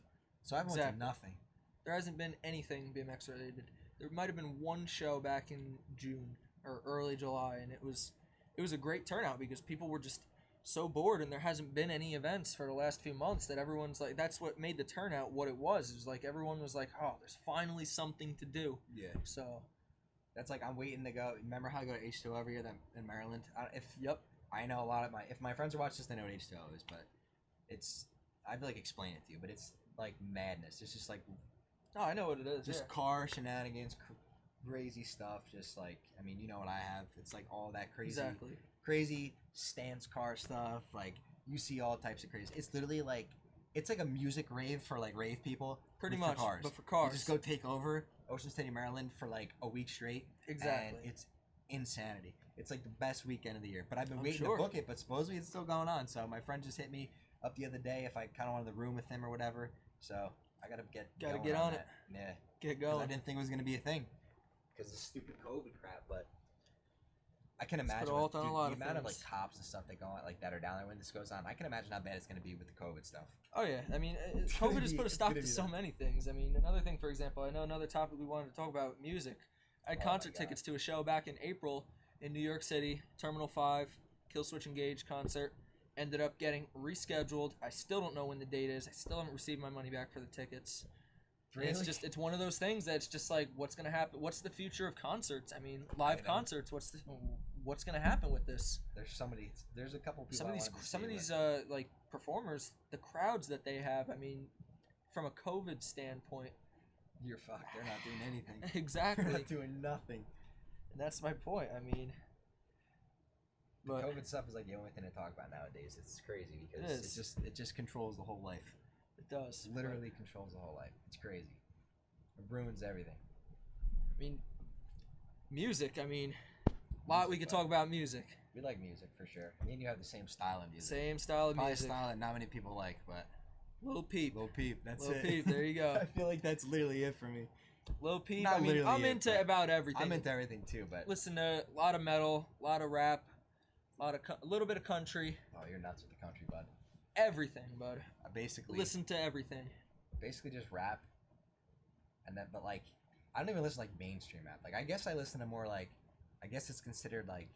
So I went Exactly. to nothing. There hasn't been anything BMX related. There might have been one show back in June or early July, and it was a great turnout because people were just so bored, and there hasn't been any events for the last few months that everyone's like, that's what made the turnout what it was. It was like everyone was like, oh, there's finally something to do. Yeah. So That's like I'm waiting to go. Remember how I go to H2O every year in Maryland? yep. I know a lot of if my friends are watching this, they know what H2O is, but I'd like explain it to you, but it's like madness. It's just like Oh, I know what it is. just car shenanigans, crazy stuff. Just like, I mean, you know what I have. It's like all that crazy, Exactly. crazy stance car stuff. Like you see all types of crazy. It's literally like it's like a music rave for like rave people. Pretty but much, for cars. but for cars. You just go take over Ocean City, Maryland for like a week straight. Exactly. And it's insanity. It's like the best weekend of the year. But I've been I'm waiting sure. to book it, but supposedly it's still going on. So my friend just hit me up the other day if I kind of wanted the room with him or whatever. So I gotta Gotta going get on it. that. Yeah. Get 'Cause I going. didn't think it was gonna be a thing because of stupid COVID crap. But I can It's put imagine a halt on a lot the of amount of like things. cops and stuff that go on like that are down there when this goes on. I can imagine how bad it's gonna be with the COVID stuff. Oh yeah, I mean, It's gonna COVID has be- put a it's stop gonna to be so that. many things. I mean, another thing, for example, I know another topic we wanted to talk about, music. I had Oh my concert God. tickets to a show back in April in New York City, Terminal 5, Killswitch Engage concert. Ended up getting rescheduled. I still don't know when the date is. I still haven't received my money back for the tickets. And Really? it's one of those things that's just like, what's gonna happen? What's the future of concerts? I mean, live know. concerts. What's gonna happen with this? There's a couple people. Some of these like performers, the crowds that they have. I mean, from a COVID standpoint, You're fucked. They're not doing anything. exactly. They're not doing nothing. And that's my point. I mean, The but COVID stuff is like the only thing to talk about nowadays. It's crazy because It is. it just controls the whole life. it does. It literally controls the whole life. It's crazy. It ruins everything. I mean, music. I mean, a lot we could talk about music. We like music for sure. Me and you have the same style of music. Same style of Probably music. a style that not many people like, but Lil Peep. Lil Peep, that's Lil it. Peep, there you go. I feel like that's literally it for me. Lil Peep. Not I mean, literally I'm it, into but about everything. I'm into everything too, but Listen to a lot of metal, a lot of rap, a little bit of country. oh, you're nuts with the country, bud. Everything, bud. Basically, Listen to everything. basically just rap, and then but like I don't even listen to like mainstream rap. Like I guess I listen to more like I guess it's considered like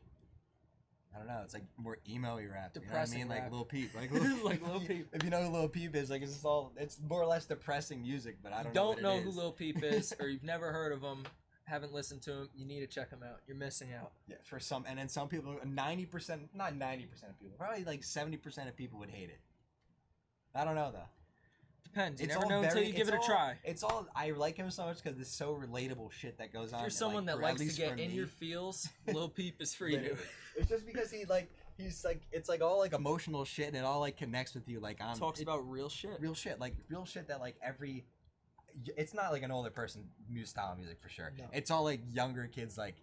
I don't know. It's like more emo-y rap. Depressing you know what I mean? rap. Like Lil Peep. Like Lil Peep. If you know who Lil Peep is, like it's more or less depressing music. But I don't know. Don't know what it who is. Lil Peep is, or you've never heard of him, haven't listened to him. You need to check him out. You're missing out. Yeah, for some, and then some people, 90%, not 90% of people, probably like 70% of people would hate it. I don't know though. Depends. You It's never all know until very- you give it's it a all- try. It's all I like him so much because it's so relatable shit that goes on. If you're someone like, that for- at likes to least get for in me. your feels, Lil Peep is for you. Literally. It's just because he's like it's like all like emotional shit and it all like connects with you like on Talks about real shit. real shit that like every it's not like an older person style of music for sure. No. It's all like younger kids like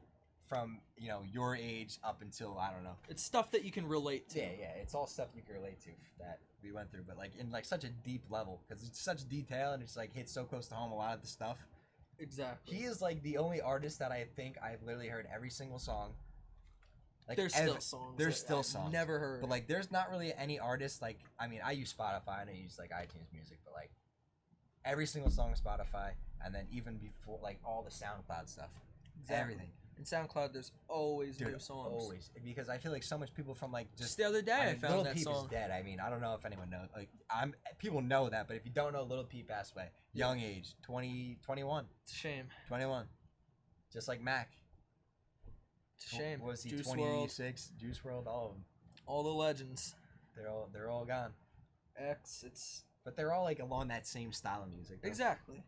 from your age up until I don't know. It's stuff that you can relate to. Yeah, it's all stuff you can relate to that we went through, but like in like such a deep level because it's such detail and it's like hits so close to home a lot of the stuff. Exactly. He is like the only artist that I think I've literally heard every single song. Like There's still songs. There's that still I've songs. Never heard. But like, there's not really any artist like. I mean, I use Spotify and I use like iTunes Music, but like every single song is Spotify, and then even before like all the SoundCloud stuff, Exactly. everything. In SoundCloud, there's always Dude, new songs. always because I feel like so much people from like Just the other day, I mean, found Lil that Peep song. is dead. I mean, I don't know if anyone knows. Like, people know that, but if you don't know, Lil Peep passed away, young age, 20, 21, It's a shame. 21, just like Mac. It's a shame. What was he? Juice 26. Juice WRLD, all of them. All the legends. They're all gone. It's But they're all like along that same style of music. though. exactly.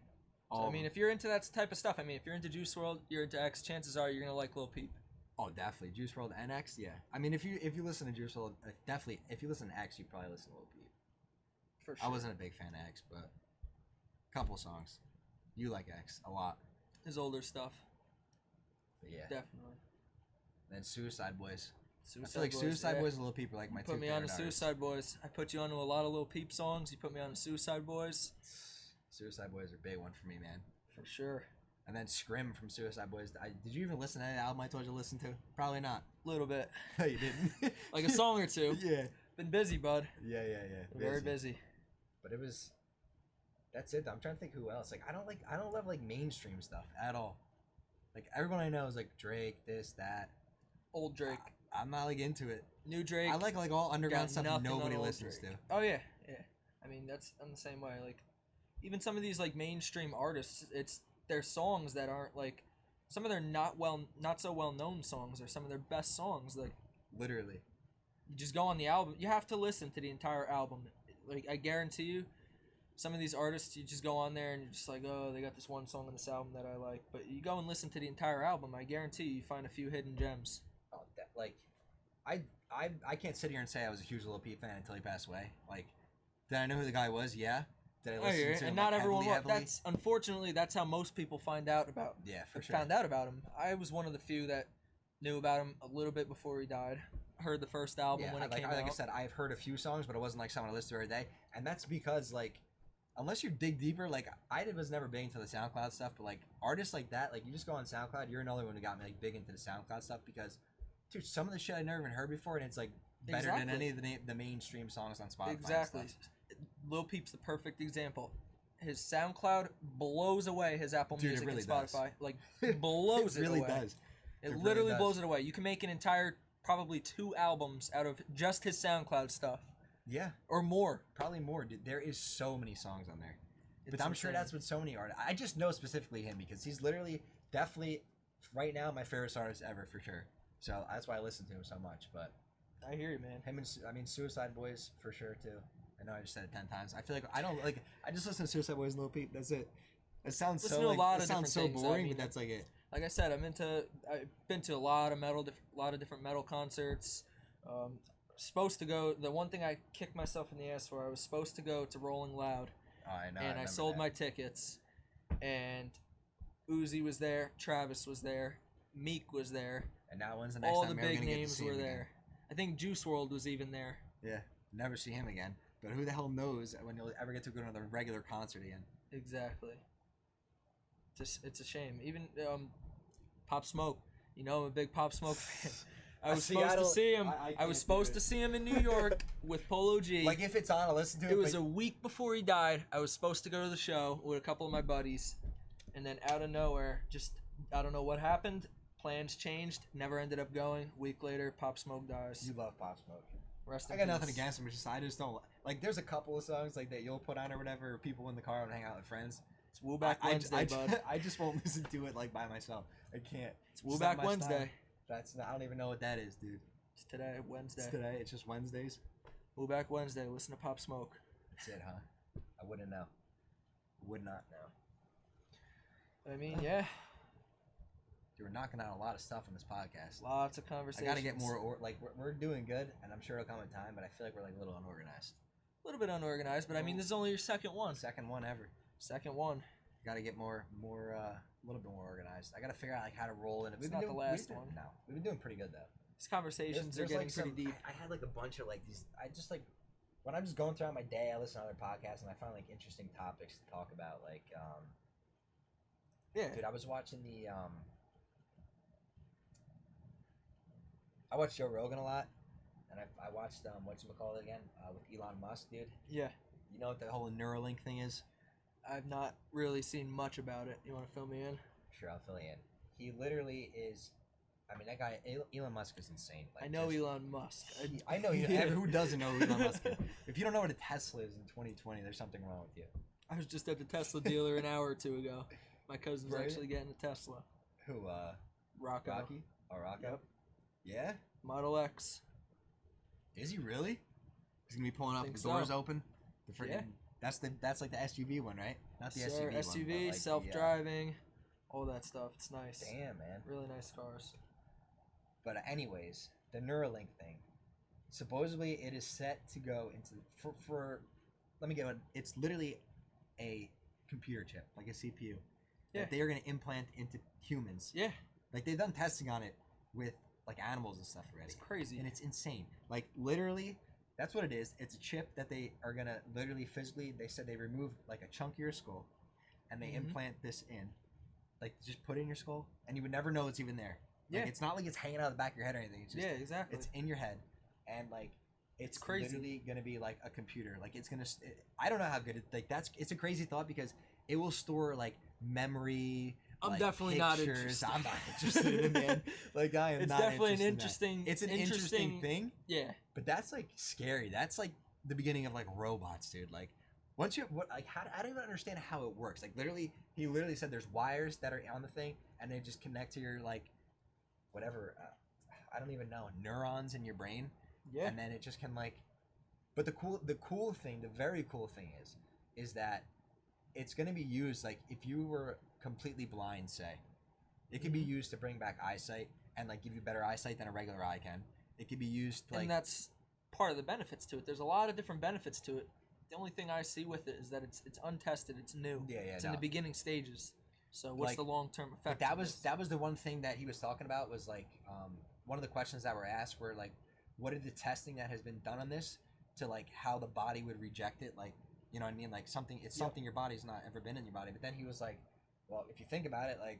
So, All I of mean, them. if you're into that type of stuff, I mean, if you're into Juice WRLD, you're into X. Chances are you're gonna like Lil Peep. Oh, definitely. Juice WRLD and X, yeah. I mean, if you listen to Juice WRLD, definitely. If you listen to X, you probably listen to Lil Peep. For sure. I wasn't a big fan of X, but a couple songs. You like X a lot. His older stuff, But yeah. definitely. Then Suicide Boys. Suicide I feel like Boys, Suicide yeah. Boys and Lil Peep are like my You two put me favorite on to artists. Suicide Boys. I put you onto a lot of Lil Peep songs. You put me on to Suicide Boys. Suicide Boys are a big one for me, man. For sure. And then Scrim from Suicide Boys. Did you even listen to that album I told you to listen to? Probably not. Little bit. No, you didn't. Like a song or two. Yeah. Been busy, bud. Yeah. Very busy. But it was. That's it. I'm trying to think who else. Like I don't love like mainstream stuff at all. Like everyone I know is like Drake, this, that. Old Drake. I'm not like into it. New Drake. I like all underground got stuff nothing on nobody old listens Drake. to. Oh yeah. I mean, that's I'm the same way. Like, even some of these like mainstream artists, it's their songs that aren't like some of their not so well known songs are some of their best songs. Like, Literally. you just go on the album. You have to listen to the entire album. Like, I guarantee you, some of these artists, you just go on there and you're just like, oh, they got this one song on this album that I like. But you go and listen to the entire album, I guarantee you find a few hidden gems. Oh, I can't sit here and say I was a huge Lil Peep fan until he passed away. Like, did I know who the guy was? Yeah. Did I I listen hear to it. him? And not like, everyone. heavily? That's unfortunately that's how most people find out about. Yeah, for sure. Found out about him. I was one of the few that knew about him a little bit before he died. Heard the first album Yeah, when it like, came like out. I said, I've heard a few songs, but it wasn't like someone I listened to every day. And that's because like, unless you dig deeper, like was never big into the SoundCloud stuff, but like artists like that, like you just go on SoundCloud, you're another one who got me like big into the SoundCloud stuff because, dude, some of the shit I never even heard before, and it's like better than any of the mainstream songs on Spotify. Exactly. And stuff. Lil Peep's the perfect example. His SoundCloud blows away his Apple Dude, it Music really and does. Spotify. Like, blows it really away. does. It really literally does. blows it away. You can make an entire, probably 2 albums out of just his SoundCloud stuff. Yeah, Or more. probably more. Dude, there is so many songs on there. But It's I'm sure insane. that's with so many artists. I just know specifically him because he's literally definitely right now my favorite artist ever for sure. So that's why I listen to him so much. But I hear you, man. him and Suicide Boys for sure too. I know I just said it 10 times. I feel like I don't like. I just listen to Suicide Boys and Lil Peep. That's it. It sounds Listen so to a like, lot it of sounds so different things, I boring, mean, but that's like it. Like I said, I've been to a lot of different metal concerts. Supposed to go. The one thing I kicked myself in the ass for, I was supposed to go to Rolling Loud, Oh, I know. and I sold my tickets. And Uzi was there, Travis was there, Meek was there. And now when's the next All time the you're big gonna get to names see were him there. again? I think Juice WRLD was even there. Yeah, never see him again. But who the hell knows when you'll ever get to go to another regular concert again? Exactly. It's a shame. Even Pop Smoke. You know, I'm a big Pop Smoke fan. I was supposed to see him. I was supposed to see him in New York with Polo G. Like, if it's on, I'll listen to it. It was a week before he died. I was supposed to go to the show with a couple of my buddies. And then out of nowhere, just, I don't know what happened. Plans changed. Never ended up going. Week later, Pop Smoke dies. You love Pop Smoke. Rest in I got peace. nothing against him. It's just, I just don't... Like, there's a couple of songs like that you'll put on or whatever, or people in the car and hang out with friends. It's Woo Back Wednesday, bud. I just won't listen to it, like, by myself. I can't. It's Woo Back Wednesday. That's not, I don't even know what that is, dude. It's today, Wednesday. It's today. It's just Wednesdays. Woo Back Wednesday. Listen to Pop Smoke. That's it, huh? I wouldn't know. Would not know. I mean, yeah. You were knocking out a lot of stuff on this podcast. Lots of conversations. I gotta get more, like, we're doing good, and I'm sure it'll come in time, but I feel like we're, like, a little unorganized. A little bit unorganized, but I mean, this is only your second one. Second one ever. Second one. Gotta get a little bit more organized. I gotta figure out, like, how to roll in. It's not the last one. No. We've been doing pretty good, though. These conversations are getting pretty deep. I had, like, a bunch of, like, these, I just, like, when I'm just going throughout my day, I listen to other podcasts, and I find, like, interesting topics to talk about, like, yeah. Dude, I was watching I watched Joe Rogan a lot, and I watched, whatchamacallit again, with Elon Musk, dude. Yeah. You know what the whole Neuralink thing is? I've not really seen much about it. You want to fill me in? Sure, I'll fill you in. He literally is, I mean, that guy, Elon Musk is insane. Like, I know Elon Musk. I know you. Who doesn't know who Elon Musk is? If you don't know what a Tesla is in 2020, there's something wrong with you. I was just at the Tesla dealer an hour or two ago. My cousin's actually getting a Tesla. Who, Rocco. Rocky? Oh, Rocco? Yep. Yeah? Model X. Is he really? He's gonna be pulling up, the so. doors open. The freaking, Yeah. That's like the SUV one, right? Not the SUV one. SUV, Like self-driving, all that stuff. It's nice. Damn, man. Really nice cars. But anyways, the Neuralink thing. Supposedly, it is set to go into for. Let me get one. It's literally a computer chip, like a CPU, that they are going to implant into humans. Yeah. Like, they've done testing on it with, like, animals and stuff already. It's crazy. And it's insane. Like, literally, that's what it is. It's a chip that they are going to literally physically, they said they remove, like, a chunk of your skull, and they implant this in. Like, just put it in your skull, and you would never know it's even there. Like, it's not like it's hanging out of the back of your head or anything. It's just, exactly. It's in your head, and, like, it's crazy. Literally going to be like a computer. Like, it's going to, I don't know how good it, like, it's a crazy thought because it will store, like, memory. I'm like, definitely pictures. not interested. I'm not interested in it, man. Like, I am it's not definitely an interested in interesting. that. It's an interesting thing. Yeah. But that's, like, scary. That's, like, the beginning of, like, robots, dude. Like, once you, I don't even understand how it works. Like, literally, he literally said there's wires that are on the thing, and they just connect to your, like, whatever, I don't even know, neurons in your brain. Yeah. And then it just can, like, but the cool thing, the very cool thing is that it's going to be used, like, if you were completely blind, say, it can be used to bring back eyesight and, like, give you better eyesight than a regular eye can. It could be used to, like, and that's part of the benefits to it. There's a lot of different benefits to it. The only thing I see with it is that it's untested, it's new. Yeah, it's in the beginning stages. So what's the long-term effect? But that was the one thing that he was talking about was, like, one of the questions that were asked were, like, what is the testing that has been done on this to, like, how the body would reject it, like, you know what I mean, like, something something your body's not ever been in your body. But then he was like, well, if you think about it, like,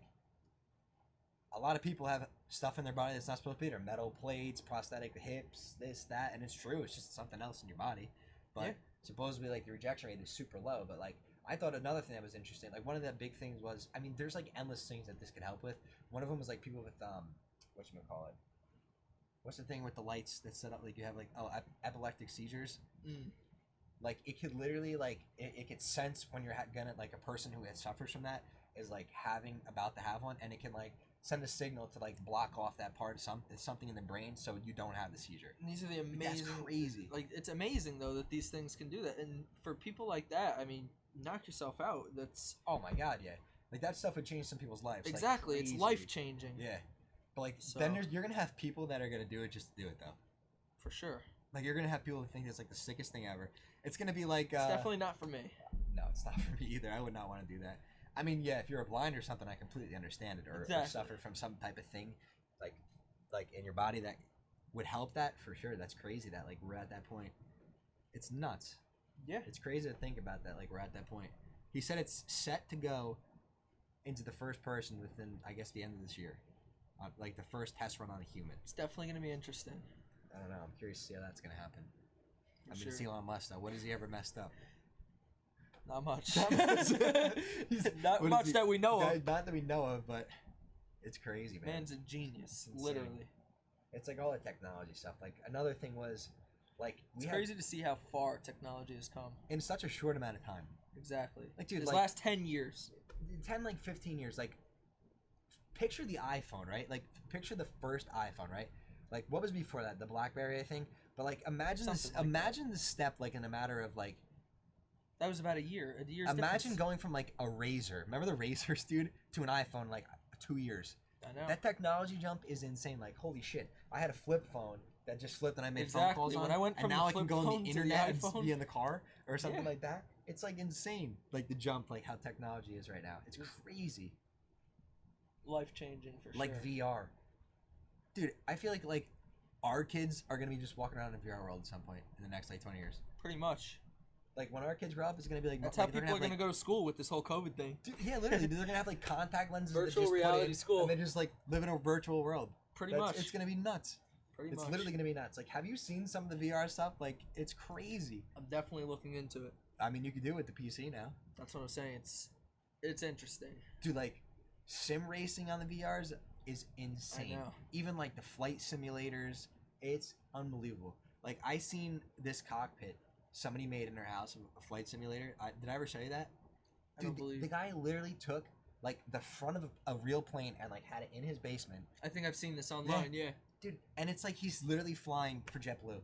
a lot of people have stuff in their body that's not supposed to be there, metal plates, prosthetic hips, this, that, and it's true, it's just something else in your body. But supposedly, like, the rejection rate is super low. But, like, I thought another thing that was interesting, like, one of the big things was, I mean, there's, like, endless things that this could help with. One of them was, like, people with whatchamacallit, what's the thing with the lights that set up, like, you have, like, epileptic seizures. Like, it could literally, like, it could sense when you're gonna, like, a person who suffers from that is, like, about to have one, and it can, like, send a signal to, like, block off that part of something in the brain so you don't have the seizure. And these are the amazing. That's crazy. Like, it's amazing though that these things can do that, and for people like that, I mean, knock yourself out. That's. Oh my God, yeah. Like, that stuff would change some people's lives. Exactly, like, it's life changing. Yeah, but, like, then you're gonna have people that are gonna do it just to do it though. For sure. Like, you're gonna have people who think it's, like, the sickest thing ever. It's gonna be like. It's definitely not for me. No, it's not for me either. I would not want to do that. I mean, yeah, if you're a blind or something, I completely understand it, or suffer from some type of thing, like in your body that would help that for sure. That's crazy that like we're at that point. It's nuts. Yeah. It's crazy to think about that. Like we're at that point. He said it's set to go into the first person within, I guess, the end of this year. Like the first test run on a human. It's definitely going to be interesting. I don't know. I'm curious to see how that's going to happen. For I mean, sure. it's Elon Musk though. What has he ever messed up? Not much. Not much. Not What much is he- that we know of. Not that we know of, but it's crazy, man. Man's a genius, It's insane. literally. It's like all the technology stuff. Like another thing was, like It's crazy to see how far technology has come. in such a short amount of time. Exactly. Like, dude, This like last 10 years. 10, like 15 years. Like, picture the iPhone, right? Like, picture the first iPhone, right? Like, what was before that? The BlackBerry, I think. But like, imagine this. Something like Imagine the step, like in a matter of like. That was about a year. A year's Imagine difference. going from like a Razor, remember the Razors, dude, to an iPhone in like 2 years. I know. That technology jump is insane. Like, holy shit! I had a flip phone that just flipped, and I made phone Exactly. calls on. When I went and from now the I can flip go on phone the to the internet and iPhone. be in the car or something Yeah. like that. It's like insane. Like the jump, like how technology is right now. It's crazy. Life changing for Like sure. VR, dude. I feel like our kids are gonna be just walking around in a VR world at some point in the next like 20 years. Pretty much. Like when our kids grow up, it's gonna be like That's like, how they're people are have, going to go to school with this whole COVID thing. Dude, yeah, literally, dude, they're gonna have like contact lenses, that Virtual just put reality in, school. and they just like live in a virtual world. Pretty That's- much. It's gonna be nuts. Pretty It's much. literally gonna be nuts. Like, have you seen some of the VR stuff? Like, it's crazy. I'm definitely looking into it. I mean, you could do it with the PC now, That's what I'm saying. It's interesting. dude. Like, sim racing on the VRs is insane. I know. Even like the flight simulators, it's unbelievable. Like, I seen this cockpit somebody made in their house, a flight simulator. Did I ever show you that? I don't Dude, believe. the guy literally took like the front of a real plane and like had it in his basement, I think I've seen this online. Yeah. dude. And it's like he's literally flying for JetBlue.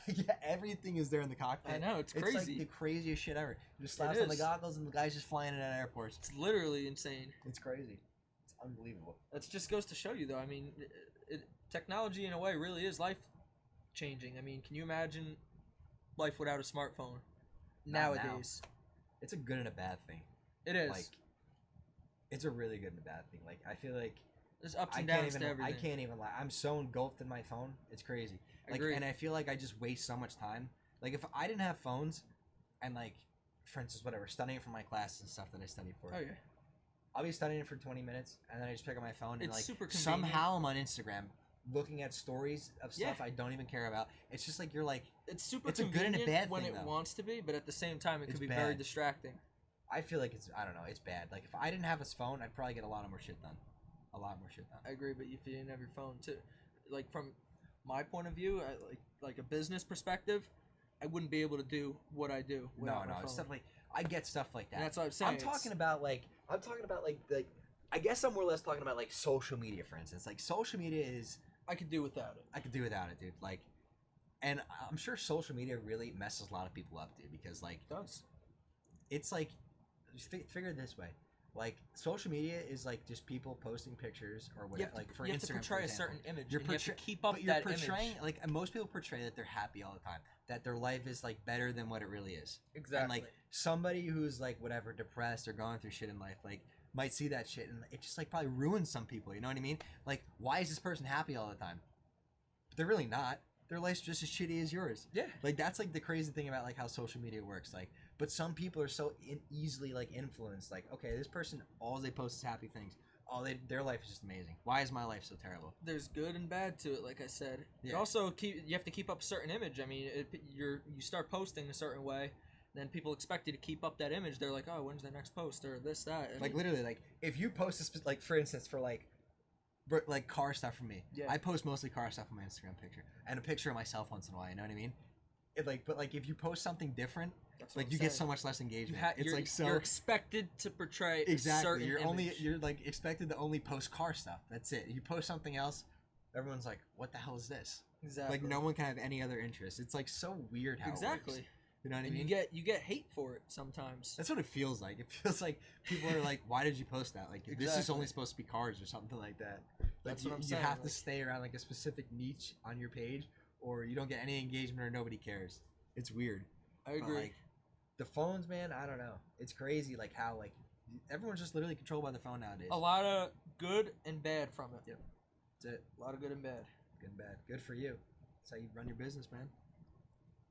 Yeah, everything is there in the cockpit. I know, it's It's like crazy. the craziest shit ever. You just slaps It on the is. goggles and the guy's just flying in at airports. It's literally insane. It's crazy. It's unbelievable. That just goes to show you, though. I mean, technology in a way really is life changing. I mean, can you imagine life without a smartphone Not nowadays? It's a good and a bad thing. It is. Like, it's a really good and a bad thing. Like, I feel like There's ups I and can't downs even. to everything. I can't even lie. I'm so engulfed in my phone. It's crazy. Like, Agreed. and I feel like I just waste so much time. Like, if I didn't have phones, and like, for instance, whatever, studying for my classes and stuff that I studied for, Oh yeah. I'll be studying for 20 minutes, and then I just pick up my phone and It's like super convenient. somehow I'm on Instagram looking at stories of stuff Yeah. I don't even care about. It's just like you're like, It's super It's a good and a convenient bad when thing, it though. wants to be, but at the same time, it It's could be very bad. distracting. I feel like it's, I don't know, it's bad. Like if I didn't have a phone, I'd probably get a lot more shit done. A lot more shit done. I agree, but if you didn't have your phone too, like from my point of view, like a business perspective, I wouldn't be able to do what I do No, without no, my it's phone. stuff like I get stuff like that. And that's what I'm saying. I'm talking about like I guess I'm more or less talking about like social media, for instance. Like social media is I could do without it. I could do without it, dude. Like, and I'm sure social media really messes a lot of people up, dude, because like It does. it's like just figure it this way. Like social media is like just people posting pictures or You whatever. have to, like for you Instagram, have to for portray a example. certain image. You're and you have to portray- keep up but you're that portraying image. like most people portray that they're happy all the time, that their life is like better than what it really is. Exactly. And like somebody who's like whatever depressed or going through shit in life, like might see that shit and it just like probably ruins some people. You know what I mean? Like why is this person happy all the time? But they're really not. Their life's just as shitty as yours. Yeah. Like that's like the crazy thing about like how social media works. Like, but some people are so easily like influenced. Like, okay, this person all they post is happy things. Their life is just amazing. Why is my life so terrible? There's good and bad to it, like I said. Yeah. You also you have to keep up a certain image. I mean, you start posting a certain way, then people expect you to keep up that image. They're like, oh, when's the next post or this that. I Like mean, literally, like if you post this, like for instance, for like car stuff for me, Yeah. I post mostly car stuff on my Instagram picture and a picture of myself once in a while. You know what I mean? But like if you post something different, that's what like I'm you get saying. so much less engagement. It's you're, like so you're expected to portray a exactly. certain image. You're like expected to only post car stuff. That's it. You post something else, everyone's like, "What the hell is this?" Exactly. Like no one can have any other interest. It's like so weird how Exactly. it works. You know what I And mean? you get hate for it sometimes. That's what it feels like. It feels like people are like, "Why did you post that? Like this is Exactly. only supposed to be cars or something like that." Like That's you, what I'm you saying, have to like- stay around like a specific niche on your page, or you don't get any engagement or nobody cares. It's weird. I But, agree. like, the phones, man, I don't know. It's crazy, like how like everyone's just literally controlled by the phone nowadays. A lot of good and bad from it. Yep. That's it. A lot of good and bad. Good and bad. Good for you. That's how you run your business, man.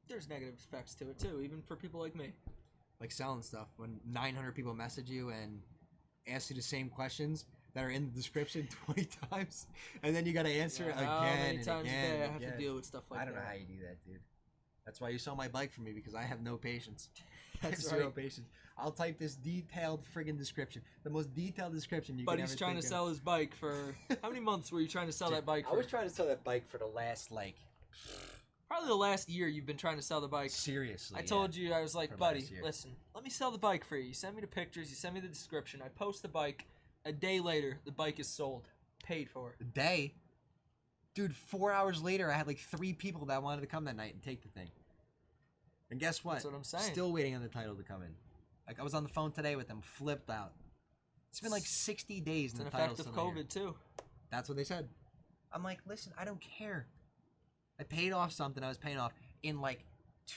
There's negative effects to it too, even for people like me. Like selling stuff. When 900 people message you and ask you the same questions that are in the description 20 times, and then you got to answer it again How many and times again. a day I and have to deal with stuff like that? I don't know how you do that, dude. That's why you sold my bike for me, because I have no patience. That's I have zero right. patience. I'll type this detailed friggin' description. The most detailed description you But can ever he's trying to think of. sell his bike for... How many months were you trying to sell that bike for? I was trying to sell that bike for the last, like... Probably the last year you've been trying to sell the bike. Seriously, I told you, I was like, For buddy, last year. listen, let me sell the bike for you. You send me the pictures, you send me the description, I post the bike. A day later, the bike is sold. Paid for. The day? Dude, 4 hours later, I had like 3 people that wanted to come that night and take the thing. And guess what? That's what I'm saying. Still waiting on the title to come in. Like, I was on the phone today with them, flipped out. It's been like 60 days It's and an the title's effect of still not here. COVID, too. That's what they said. I'm like, listen, I don't care. I paid off something I was paying off in like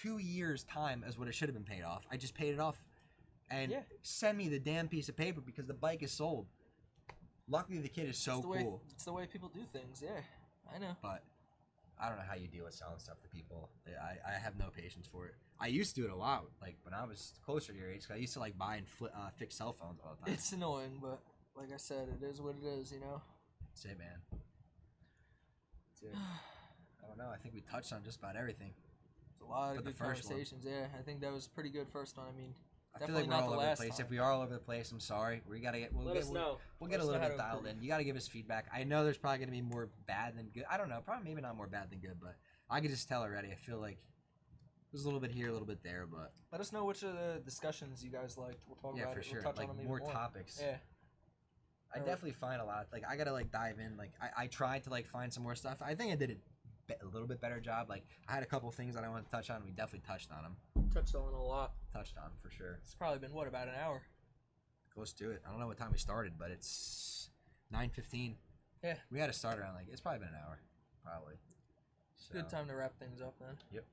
2 years' time as what it should have been paid off. I just paid it off. And Yeah. send me the damn piece of paper because the bike is sold. Luckily, the kid is so cool. It's the way people do things, yeah. I know. But I don't know how you deal with selling stuff to people. I have no patience for it. I used to do it a lot, like when I was closer to your age. 'Cause I used to like buy and fix cell phones all the time. It's annoying, but like I said, it is what it is, you know? That's it, man. That's it. I don't know. I think we touched on just about everything. It's a lot But of the good first one. conversations, yeah. I think that was pretty good first one. I mean, I feel definitely like we're not all the over the last place. time. If we are all over the place, I'm sorry. We gotta get. Let us know. We'll Let get a us know little how bit to dialed improve. in. You gotta give us feedback. I know there's probably gonna be more bad than good. I don't know. Probably maybe not more bad than good, but I can just tell already. I feel like there's a little bit here, a little bit there, but Let us know which of the discussions you guys liked. We'll talk yeah, about for it. sure. We'll touch Like on them more even more. topics. Yeah. I definitely find a lot. Like I gotta like dive in. Like I tried to like find some more stuff. I think I did a little bit better job. Like I had a couple things that I wanted to touch on. We definitely touched on them. Touched on a lot. Touched on 'em for sure. It's probably been, what, about an hour? Close to it. I don't know what time we started, but it's 9:15. Yeah. We had to start around like it's probably been an hour, probably. So, Good time to wrap things up, then. Yep.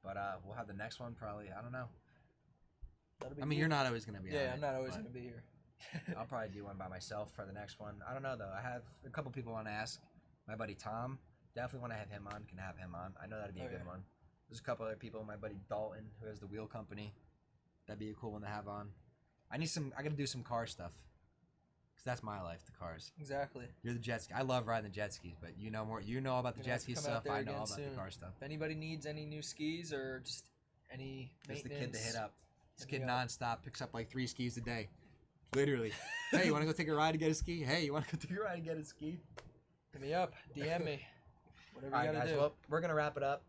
But we'll have the next one probably. I don't know. That'll be I mean, good. you're not always gonna be. Yeah, on I'm it, not always but going to be here. I'll probably do one by myself for the next one. I don't know though. I have a couple people want to ask. My buddy Tom, definitely want to have him on. Can have him on. I know that'd be a Oh, good yeah. one. There's a couple other people. My buddy Dalton, who has the wheel company. That'd be a cool one to have on. I gotta do some car stuff. Cause that's my life, the cars. Exactly. You're the jet ski. I love riding the jet skis, but you know more. You know all about the Gonna jet have to ski come out stuff. there I know all again about the soon. car stuff. If anybody needs any new skis or just any Just the maintenance, kid to hit up. This hit kid me up. nonstop picks up like 3 skis a day. Literally. Hey, you want to go take a ride and get a ski? Hey, you want to go take a ride and get a ski? Hit me up. DM me. Whatever All you right, got to guys. do. Well, we're gonna wrap it up.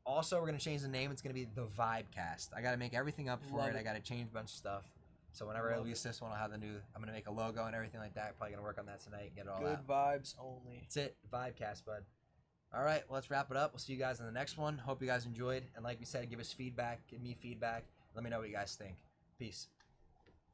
Also, we're gonna change the name. It's gonna be the Vibecast. I gotta make everything up for Love it. I it. gotta change a bunch of stuff. So whenever I Love release this one, I'll have the new. I'm gonna make a logo and everything like that. Probably gonna work on that tonight. Get it all Good out. vibes only. That's it. Vibecast, bud. All right, well, let's wrap it up. We'll see you guys in the next one. Hope you guys enjoyed. And like we said, give us feedback. Give me feedback. Let me know what you guys think. Peace.